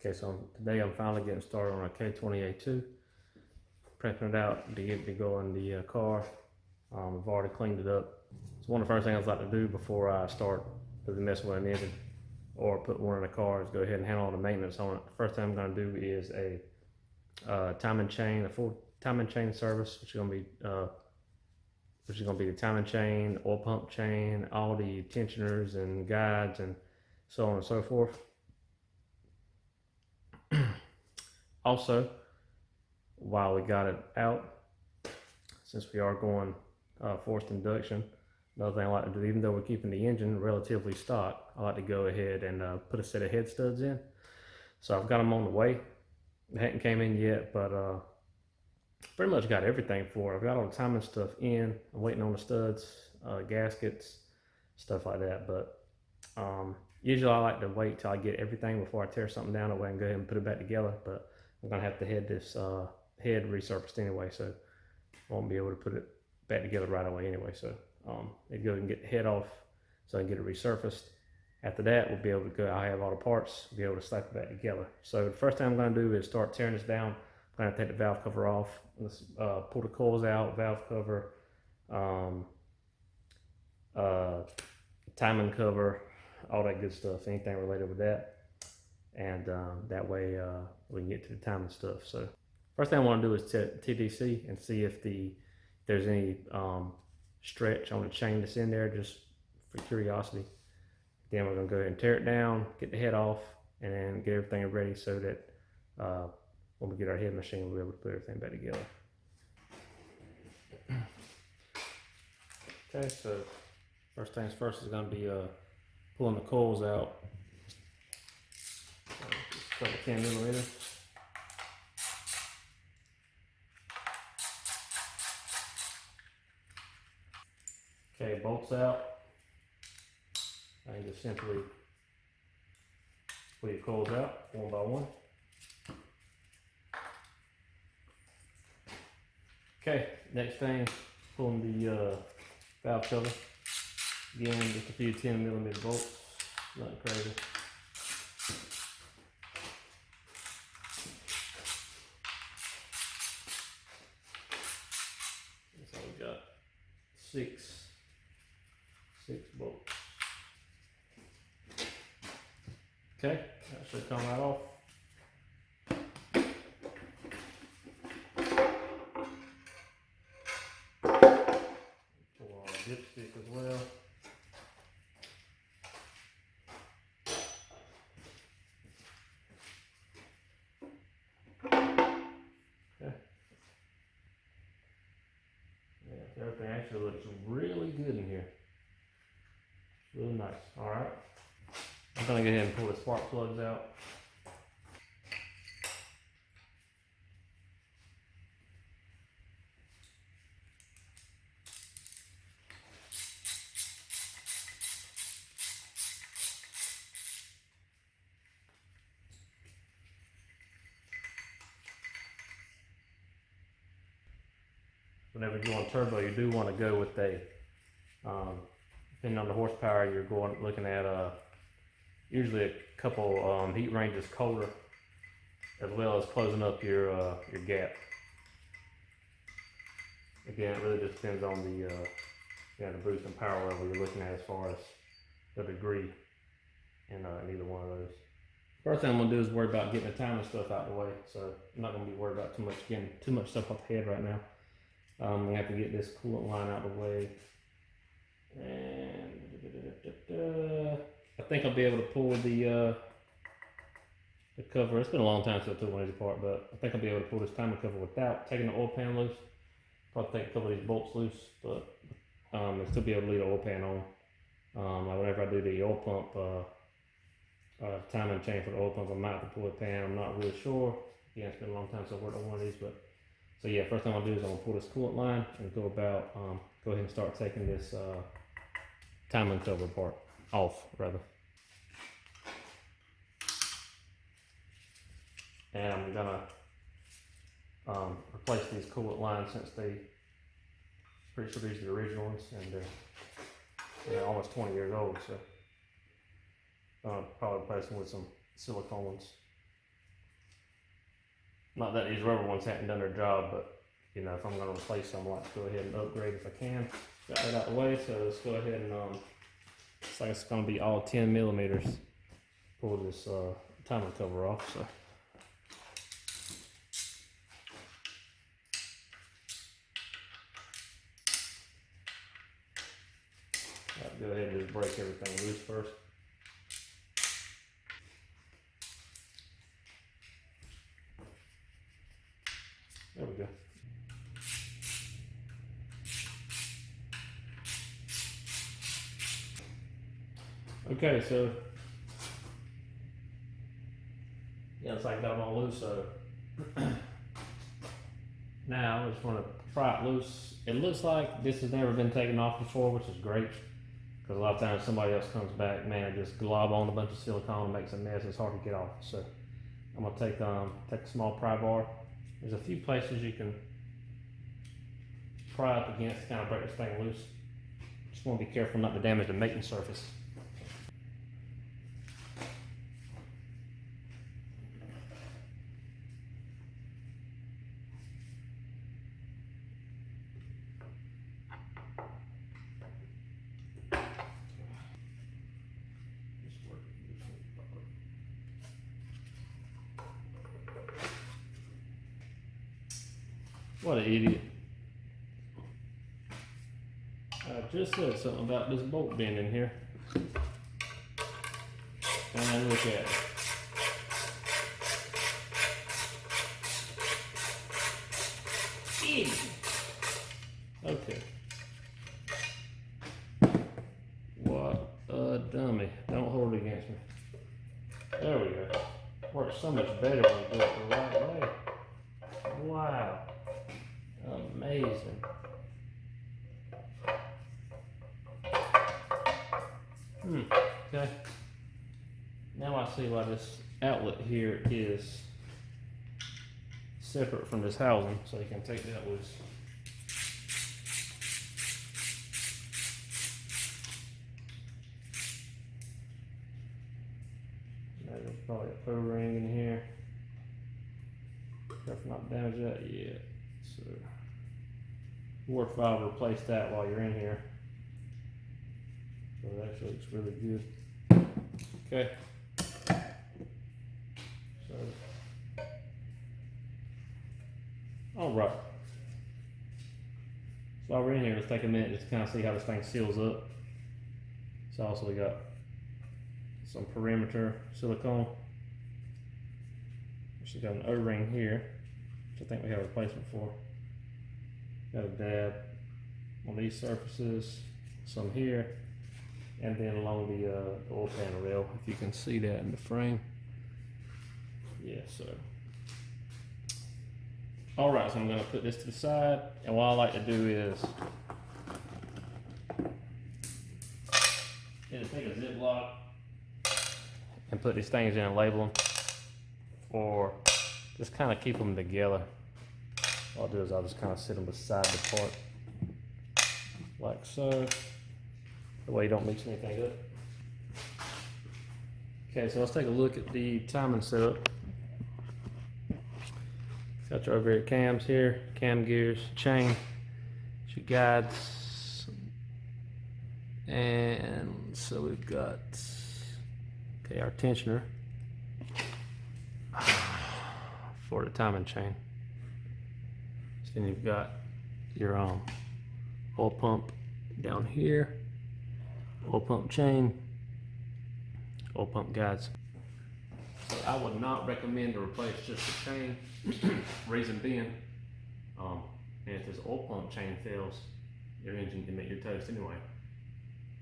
Okay, so today I'm finally getting started on a K20A2, prepping it out to get it to go in the car. I've already cleaned it up. It's one of the first things I like to do before I start messing with an engine or put one in the car is go ahead and handle all the maintenance on it. The first thing I'm going to do is a timing chain, a full timing chain service, which is going to be the timing chain, oil pump chain, all the tensioners and guides and so on and so forth. Also, while we got it out, since we are going forced induction, another thing I like to do, even though we're keeping the engine relatively stock, I like to go ahead and put a set of head studs in. So I've got them on the way. They hadn't came in yet, but pretty much got everything for it. I've got all the timing stuff in. I'm waiting on the studs, gaskets, stuff like that. But usually I like to wait till I get everything before I tear something down. That way I can go ahead and put it back together. But I'm gonna have to head this head resurfaced anyway, so I won't be able to put it back together right away anyway. So maybe go and get the head off so I can get it resurfaced. After that, we'll be able to go. I have all the parts, be able to slap it back together. So the first thing I'm going to do is start tearing this down. I'm going to take the valve cover off. Let's pull the coils out, valve cover, timing cover, all that good stuff. Anything related with that, and that way we can get to the timing stuff. So first thing I want to do is TDC and see if there's any stretch on the chain that's in there, just for curiosity. Then we're going to go ahead and tear it down, get the head off, and then get everything ready so that when we get our head machine, we'll be able to put everything back together. Okay, so first things first is going to be pulling the coils out. Just a couple 10 millimeters. Okay, bolts out. I just simply pull your coils out one by one. Okay, next thing, pulling the valve cover. Again, just a few 10 millimeter bolts, nothing crazy. So we got six bolts. Okay, that should come right off. Pull our dipstick as well. Okay. Yeah, everything actually looks really good in here. It's really nice. All right. I'm going to go ahead and pull the spark plugs out. Whenever you go on turbo, you do want to go with a, depending on the horsepower, you're looking at usually a couple heat ranges colder, as well as closing up your gap. Again, it really just depends on the boost and power level you're looking at as far as the degree in either one of those. First thing I'm gonna do is worry about getting the timing stuff out of the way. So I'm not gonna be worried about getting too much stuff off the head right now. We have to get this coolant line out of the way. And I think I'll be able to pull the cover. It's been a long time since I took one of these apart, but I think I'll be able to pull this timing cover without taking the oil pan loose. Probably take a couple of these bolts loose, but I'll still be able to leave the oil pan on. Whenever I do the oil pump timing chain for the oil pump, I might have to pull the pan. I'm not really sure. Yeah, it's been a long time since I worked on one of these, but so yeah, first thing I'll do is I'm gonna pull this coolant line and go ahead and start taking this timing cover apart, off rather. And I'm gonna replace these coolant lines since pretty sure these are the original ones, and they're almost 20 years old, so probably replace them with some silicone ones. Not that these rubber ones haven't done their job, but you know, if I'm going to replace them, I'd like to go ahead and upgrade if I can. Got that out of the way, so let's go ahead and looks like it's going to be all 10 millimeters. Pull this timing cover off. So. Go ahead and just break everything loose first. There we go. Okay, so yeah, it's like I got them all loose. So now I just want to pry it loose. It looks like this has never been taken off before, which is great. Because a lot of times somebody else comes back, man, just glob on a bunch of silicone and makes a mess. It's hard to get off. So I'm gonna take a small pry bar. There's a few places you can pry up against to kind of break this thing loose. Just want to be careful not to damage the mating surface. What an idiot. I just said something about this bolt being in here. And look at it. Idiot. Okay. What a dummy. Don't hold it against me. There we go. Works so much better when you do it the right way. Wow. Amazing. Okay. Now I see why this outlet here is separate from this housing, so you can take that loose. There's probably a O-ring in here. Careful not to damage that yet. So worthwhile to replace that while you're in here. So it actually looks really good. Okay. So, all right. So while we're in here, let's take a minute just to kind of see how this thing seals up. So also we got some perimeter silicone. She's got an O-ring here, which I think we have a replacement for. Got a dab on these surfaces, some here, and then along the oil pan rail, if you can see that in the frame. Yeah, so. All right, so I'm gonna put this to the side, and what I like to do is take a Ziploc and put these things in and label them, or just kind of keep them together. What I'll do is I'll just kind of sit them beside the part, like so. The way you don't mix anything up. Okay, so let's take a look at the timing setup. Got your overhead cams here, cam gears, chain, your guides, and so we've got our tensioner for the timing chain. So then you've got your oil pump down here. Oil pump chain, oil pump guides. So I would not recommend to replace just the chain. Reason being, if this oil pump chain fails, your engine can make your toast anyway.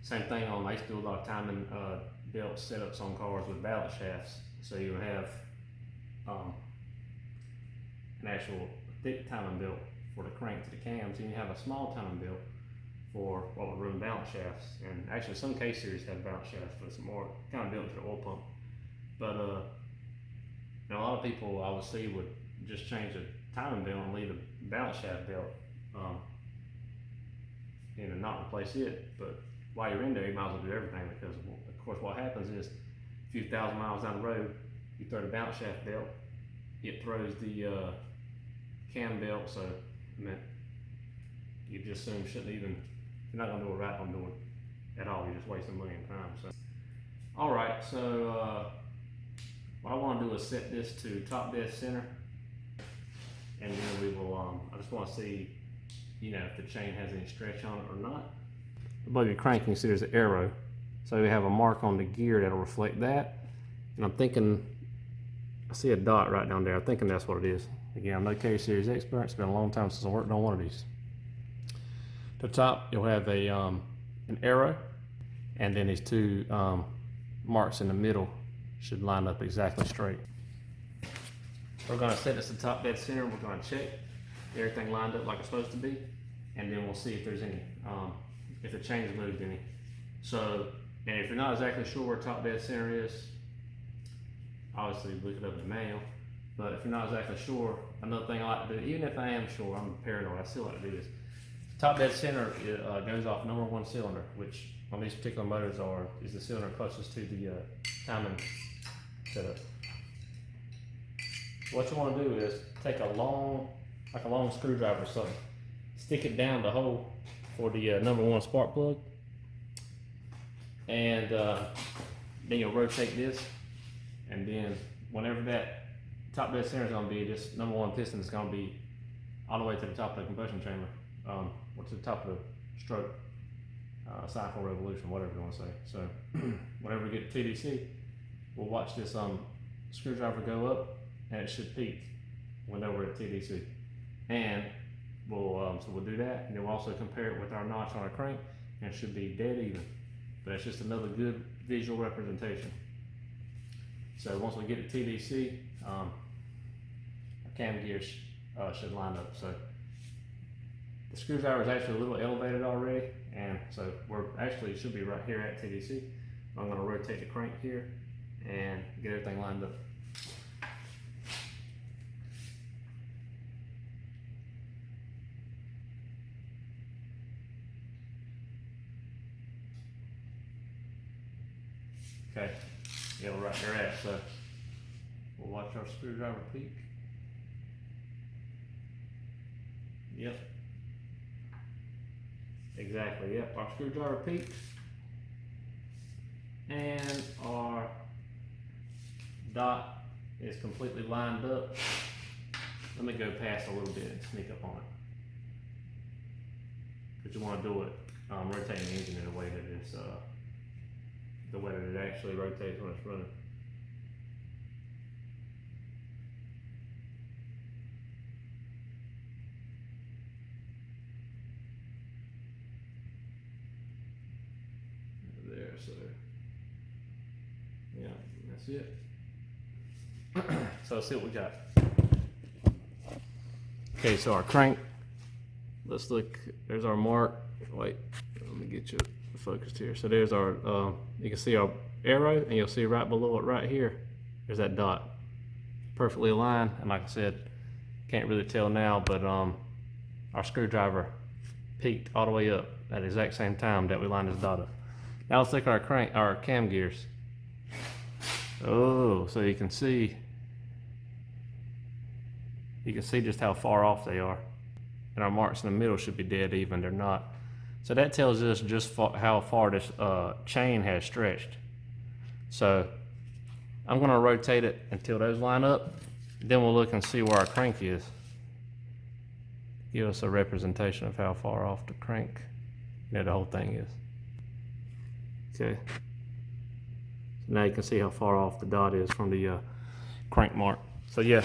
Same thing I used to do a lot of timing belt setups on cars with balance shafts. So you have an actual thick timing belt for the crank to the cams, and you have a small timing belt for what would run balance shafts. And actually some K series have balance shafts, but it's more kind of built into the oil pump. But a lot of people I would see would just change the timing belt and leave the balance shaft belt and not replace it. But while you're in there, you might as well do everything, because of course what happens is a few thousand miles down the road, you throw the balance shaft belt it throws the cam belt, so I mean, you just assume shouldn't even, if you're not gonna do it right, don't do it at all. You're just wasting money and time. So, all right. So what I want to do is set this to top dead center, and then we will. I just want to see, if the chain has any stretch on it or not. Above your crank, you can see there's an arrow. So we have a mark on the gear that'll reflect that. And I'm thinking, I see a dot right down there. I'm thinking that's what it is. Again, I'm no K-Series expert. It's been a long time since I worked on one of these. At the top, you'll have a an arrow, and then these two marks in the middle should line up exactly straight. We're going to set this to top dead center. We're going to check everything lined up like it's supposed to be, and then we'll see if there's any, if the chain's moved any. So, and if you're not exactly sure where top dead center is, obviously look it up in the manual. But if you're not exactly sure, another thing I like to do, even if I am sure, I'm paranoid, I still like to do this. Top dead center goes off number 1 cylinder, which on these particular motors is the cylinder closest to the timing setup. What you want to do is take a long screwdriver or something, stick it down the hole for the number 1 spark plug, and then you'll rotate this, and then whenever that top dead center is going to be, this number 1 piston is going to be all the way to the top of the combustion chamber, or to the top of the stroke, cycle revolution, whatever you want to say. So whenever we get to TDC, we'll watch this screwdriver go up, and it should peak whenever we're at TDC. And we'll do that, and then we'll also compare it with our notch on our crank, and it should be dead even. But it's just another good visual representation. So once we get to TDC, our cam gears should line up. So the screwdriver is actually a little elevated already, and so it should be right here at TDC. I'm going to rotate the crank here and get everything lined up. Okay, yeah, we're right there at, so we'll watch our screwdriver peak. Yep. Exactly, yep, our screwdriver peaked. And our dot is completely lined up. Let me go past a little bit and sneak up on it. But you want to do it rotating the engine in a way that it's the way that it actually rotates when it's running. There, so yeah, that's it. So let's see what we got. Okay, so our crank, let's look, there's our mark. Wait, let me get you focused here. So there's our, you can see our arrow, and you'll see right below it right here, there's that dot. Perfectly aligned, and like I said, can't really tell now, but our screwdriver peaked all the way up at the exact same time that we lined this dot up. Now let's look at our cam gears. Oh, so you can see just how far off they are. And our marks in the middle should be dead even, they're not. So that tells us just how far this chain has stretched. So I'm gonna rotate it until those line up. Then we'll look and see where our crank is. Give us a representation of how far off the crank, the whole thing is. Okay. So now you can see how far off the dot is from the crank mark. So yeah.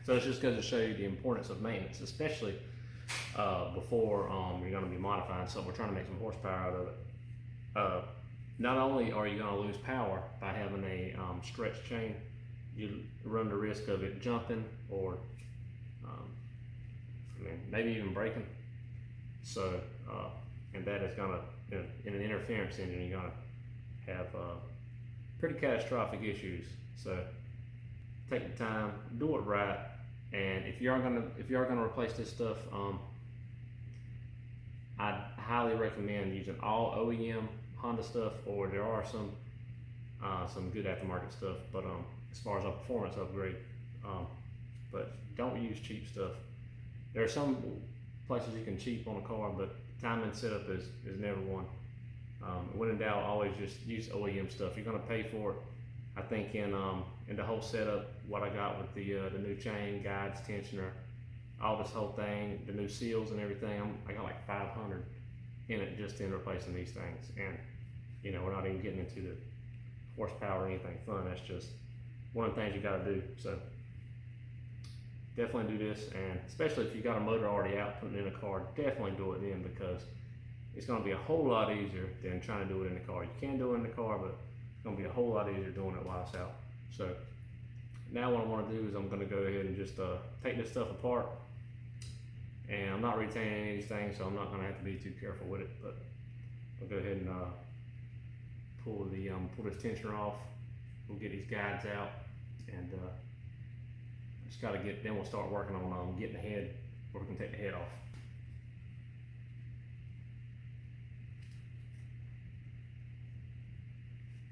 So it just goes to show you the importance of maintenance, especially before you're going to be modifying something. We're trying to make some horsepower out of it. Not only are you going to lose power by having a stretched chain, you run the risk of it jumping or maybe even breaking. So, and that is going to, in an interference engine, you're going to have pretty catastrophic issues. So take the time, do it right, and if you are gonna replace this stuff, I highly recommend using all OEM Honda stuff, or there are some good aftermarket stuff. But as far as a performance upgrade, But don't use cheap stuff. There are some places you can cheap on a car, but timing setup is never one. When in doubt, always just use OEM stuff. You're gonna pay for it. I think in the whole setup, what I got with the new chain, guides, tensioner, all this whole thing, the new seals and everything, I got like 500 in it just in replacing these things. And you know, we're not even getting into the horsepower or anything fun. That's just one of the things you gotta do. So definitely do this, and especially if you got a motor already out putting it in a car, definitely do it then, because it's going to be a whole lot easier than trying to do it in the car. You can do it in the car, but it's going to be a whole lot easier doing it while it's out. So now what I want to do is I'm going to go ahead and just take this stuff apart, and I'm not retaining any of these things, so I'm not going to have to be too careful with it, but I'll go ahead and pull this tensioner off. We'll get these guides out, and just got to get, then we'll start working on getting the head, where we can take the head off.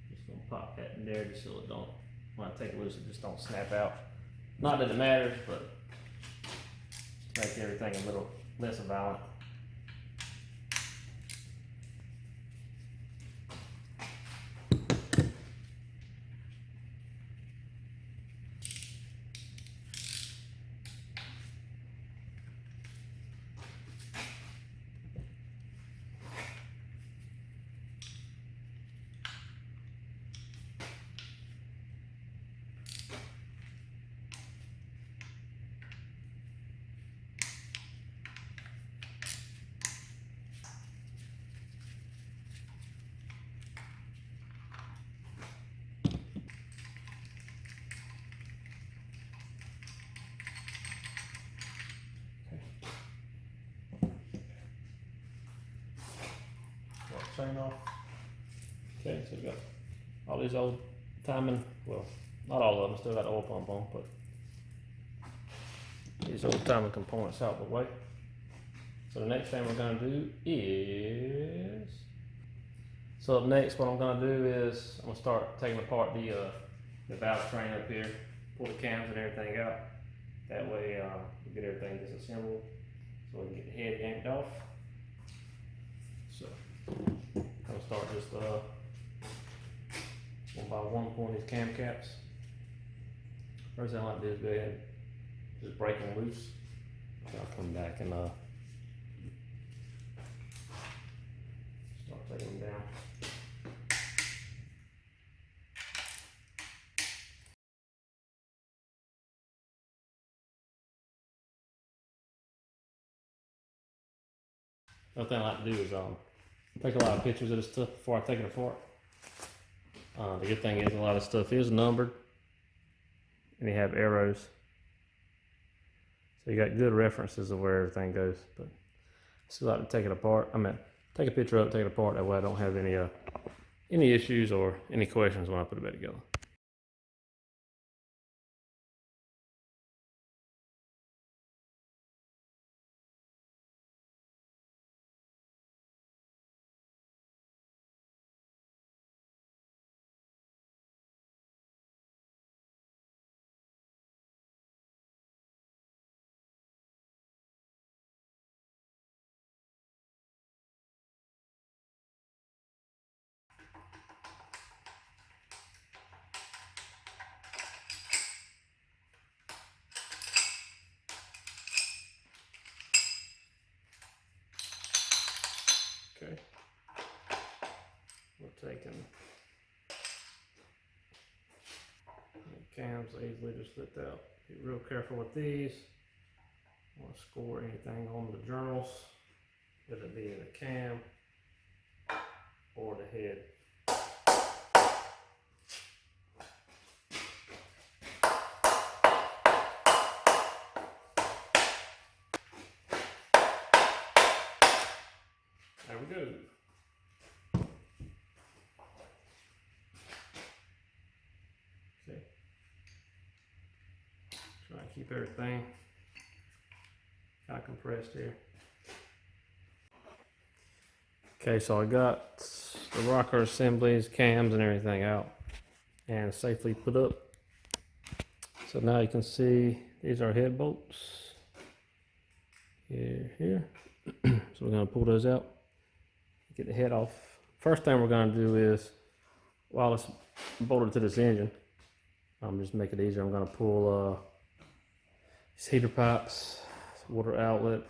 Just gonna pop that in there just so it don't, when I take it loose, it just don't snap out. Not that it matters, but just make everything a little less violent. Chain off. Okay, so we got all these old timing, well, not all of them, still got the oil pump on, but these old timing components out of the way. So the next thing we're gonna do is, so up next what I'm gonna do is I'm gonna start taking apart the valve train up here, pull the cams and everything out. That way we get everything disassembled so we can get the head yanked off. So I'll start just one by one pulling these cam caps. First thing I like to do is go ahead and just break them loose. So I'll come back and start taking them down. Another thing I like to do is take a lot of pictures of this stuff before I take it apart. The good thing is a lot of stuff is numbered, and you have arrows, so you got good references of where everything goes. But I still like to take it apart. I mean, take a picture of it, take it apart. That way I don't have any issues or any questions when I put it back together. Okay, we're taking the cams, easily just slip out. Be real careful with these. I want to score anything on the journals, whether it be in the cam or the head. There we go. Okay. Try and keep everything kind of compressed here. Okay, so I got the rocker assemblies, cams, and everything out and safely put up. So now you can see these are head bolts. Here. So we're going to pull those out, get the head off. First thing we're going to do is, while it's bolted to this engine, just make it easier, I'm going to pull these heater pipes, water outlet,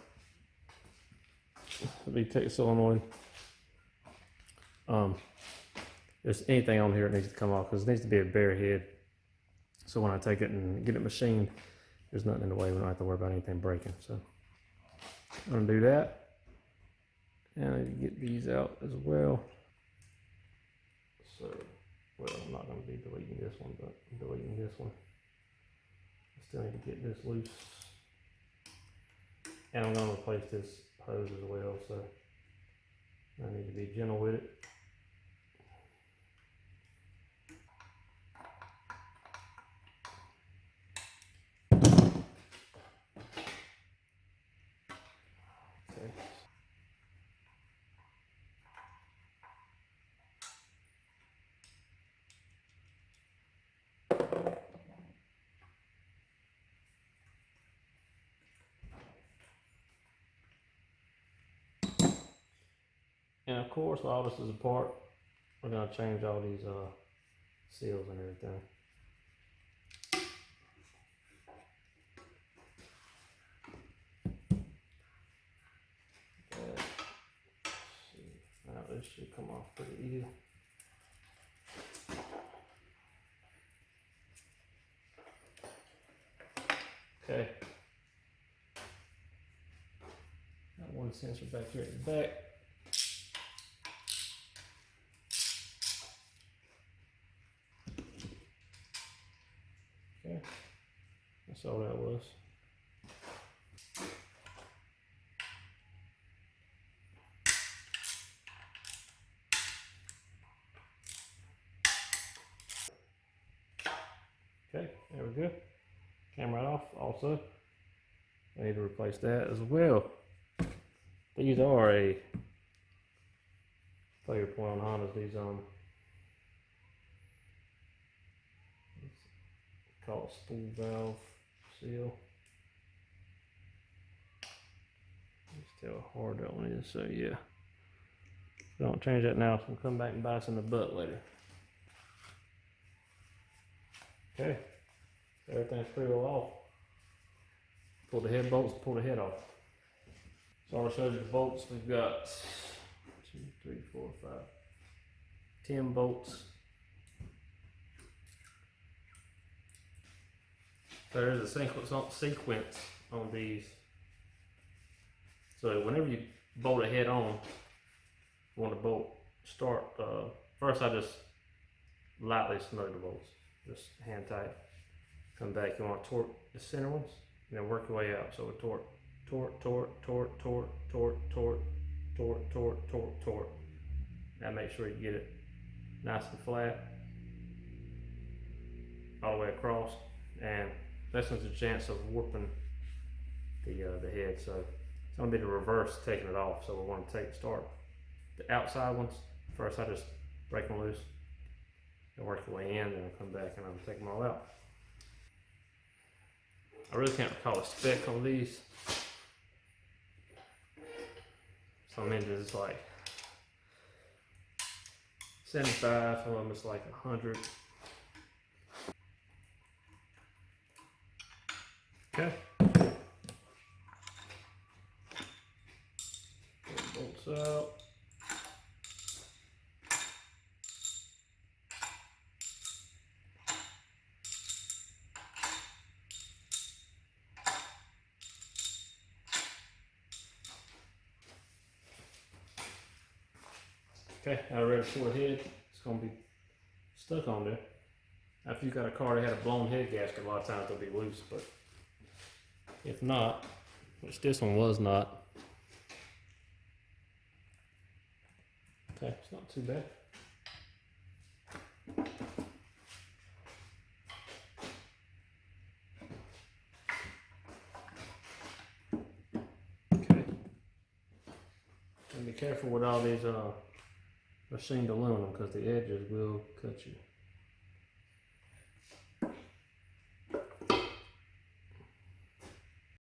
take solenoid. There's anything on here that needs to come off because it needs to be a bare head. So when I take it and get it machined, there's nothing in the way. We don't have to worry about anything breaking. So I'm going to do that. And I need to get these out as well. So, well, I'm not going to be deleting this one, but I'm deleting this one. I still need to get this loose. And I'm going to replace this hose as well, so I need to be gentle with it. Okay. And of course, while this is apart, we're going to change all these seals and everything. Now this should come off pretty easy. Okay. Got one sensor back here at the back. Okay, that's all that was. Okay, there we go. Camera off. Also, I need to replace that as well. These are a failure point on Hondas. These it's called spool valve seal. Just tell how hard that one is. So yeah, if I don't change that now, it's gonna come back and bite us in the butt later. Okay, everything's pretty well off. Pull the head bolts, pull the head off. So I'll show you the bolts. We've got 2, 3, 4, 5, 10 bolts. So there's a sequence on these. So whenever you bolt a head on, you want to bolt start. First, I just lightly snug the bolts, just hand tight. Come back. You want to torque the center ones, and then work your way out. So a torque. Now make sure you get it nice and flat all the way across, and lessens the chance of warping the head. So it's going to be the reverse taking it off. So we want to start the outside ones first. I just break them loose and work your way in, then I'll come back and I'll take them all out. I really can't recall a spec on these. Some engines it's like 75, some of them it's like 100. Okay. Bolts out. Okay, now we're ready to pull the head. It's going to be stuck on there. Now, if you've got a car that had a blown head gasket, a lot of times they'll be loose, but if not, which this one was not, okay, it's not too bad. Okay, and be careful with all these machined aluminum because the edges will cut you.